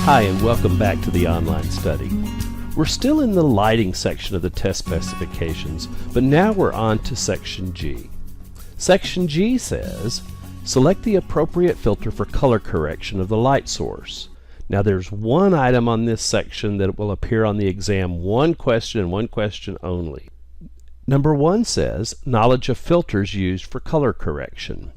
Hi, and welcome back to the online study. We're still in the lighting section of the test specifications, but now we're on to Section G. Section G says, select the appropriate filter for color correction of the light source. Now there's one item on this section that will appear on the exam, one question and one question only. Number 1 says, knowledge of filters used for color correction.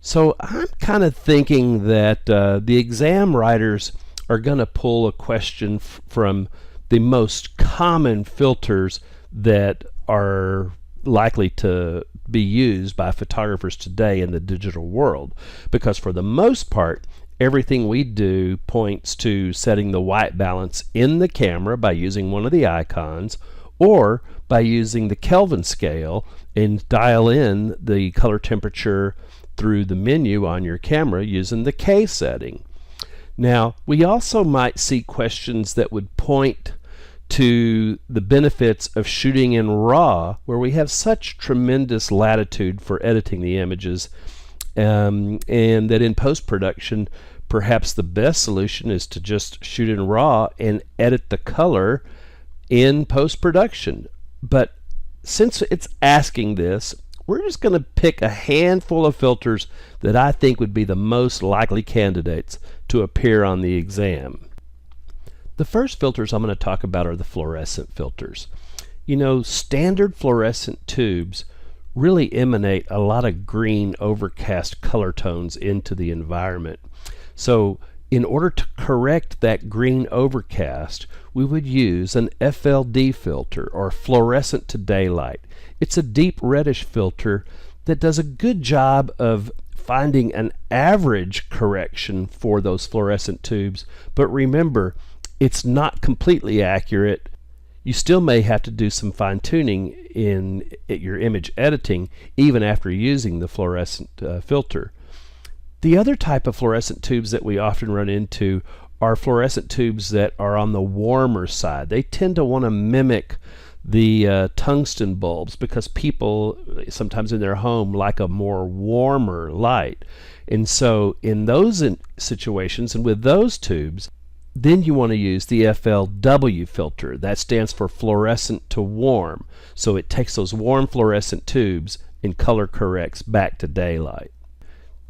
So I'm kind of thinking that the exam writers are going to pull a question from the most common filters that are likely to be used by photographers today in the digital world, because for the most part everything we do points to setting the white balance in the camera by using one of the icons, or by using the Kelvin scale and dial in the color temperature through the menu on your camera using the K setting. Now, we also might see questions that would point to the benefits of shooting in RAW, where we have such tremendous latitude for editing the images, and that in post-production, perhaps the best solution is to just shoot in RAW and edit the color in post-production. But since it's asking this, we're just going to pick a handful of filters that I think would be the most likely candidates to appear on the exam. The first filters I'm going to talk about are the fluorescent filters. You know, standard fluorescent tubes really emanate a lot of green overcast color tones into the environment. So in order to correct that green overcast, we would use an FLD filter, or fluorescent to daylight. It's a deep reddish filter that does a good job of finding an average correction for those fluorescent tubes, but remember, it's not completely accurate. You still may have to do some fine-tuning in your image editing even after using the fluorescent filter. The other type of fluorescent tubes that we often run into are fluorescent tubes that are on the warmer side. They tend to want to mimic the tungsten bulbs because people sometimes in their home like a more warmer light. And so in those situations and with those tubes, then you want to use the FLW filter. That stands for fluorescent to warm. So it takes those warm fluorescent tubes and color corrects back to daylight.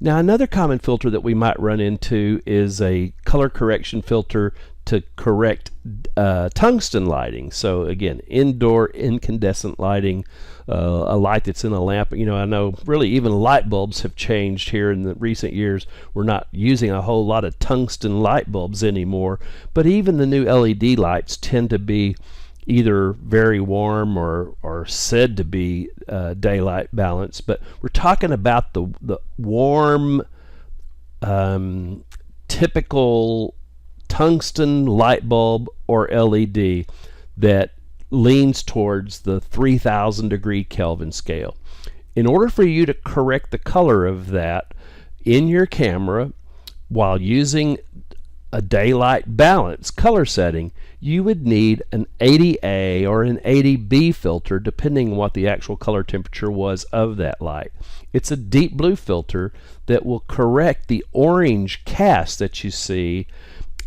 Now another common filter that we might run into is a color correction filter to correct tungsten lighting. So again, indoor incandescent lighting, a light that's in a lamp. You know, I know really even light bulbs have changed here in the recent years. We're not using a whole lot of tungsten light bulbs anymore, but even the new LED lights tend to be either very warm or said to be daylight balanced. But we're talking about the warm, typical tungsten light bulb or LED that leans towards the 3000 degree Kelvin scale. In order for you to correct the color of that in your camera while using a daylight balance color setting, you would need an 80A or an 80B filter depending on what the actual color temperature was of that light. It's a deep blue filter that will correct the orange cast that you see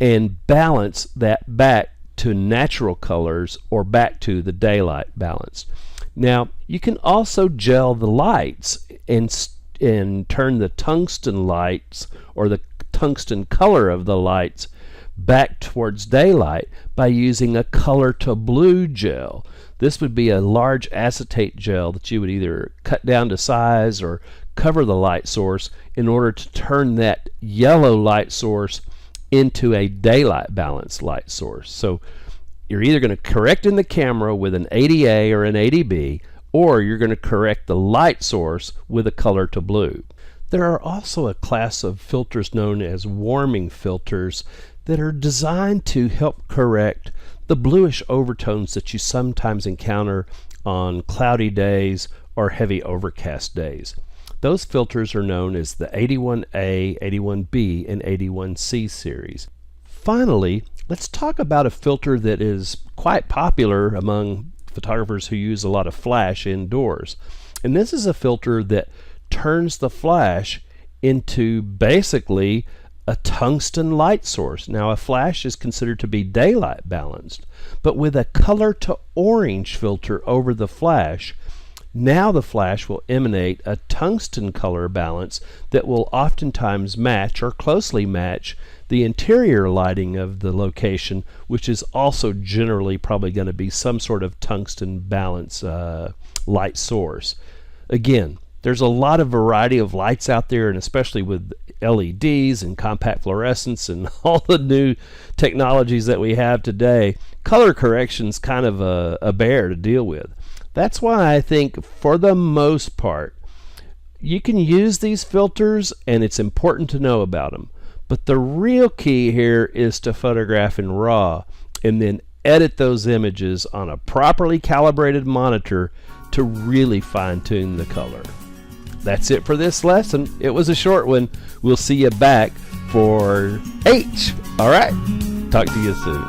and balance that back to natural colors or back to the daylight balance. Now you can also gel the lights and turn the tungsten lights or the tungsten color of the lights back towards daylight by using a color to blue gel. This would be a large acetate gel that you would either cut down to size or cover the light source in order to turn that yellow light source into a daylight balanced light source. So you're either going to correct in the camera with an 80A or an 80B, or you're going to correct the light source with a color to blue. There are also a class of filters known as warming filters that are designed to help correct the bluish overtones that you sometimes encounter on cloudy days or heavy overcast days. Those filters are known as the 81A, 81B, and 81C series. Finally, let's talk about a filter that is quite popular among photographers who use a lot of flash indoors. And this is a filter that turns the flash into basically a tungsten light source. Now a flash is considered to be daylight balanced, but with a color to orange filter over the flash, now the flash will emanate a tungsten color balance that will oftentimes match or closely match the interior lighting of the location, which is also generally probably going to be some sort of tungsten balance light source. Again, there's a lot of variety of lights out there, and especially with LEDs and compact fluorescence and all the new technologies that we have today, color correction's kind of a bear to deal with. That's why I think for the most part you can use these filters and it's important to know about them. But the real key here is to photograph in RAW and then edit those images on a properly calibrated monitor to really fine-tune the color. That's it for this lesson. It was a short one. We'll see you back for H. All right. Talk to you soon.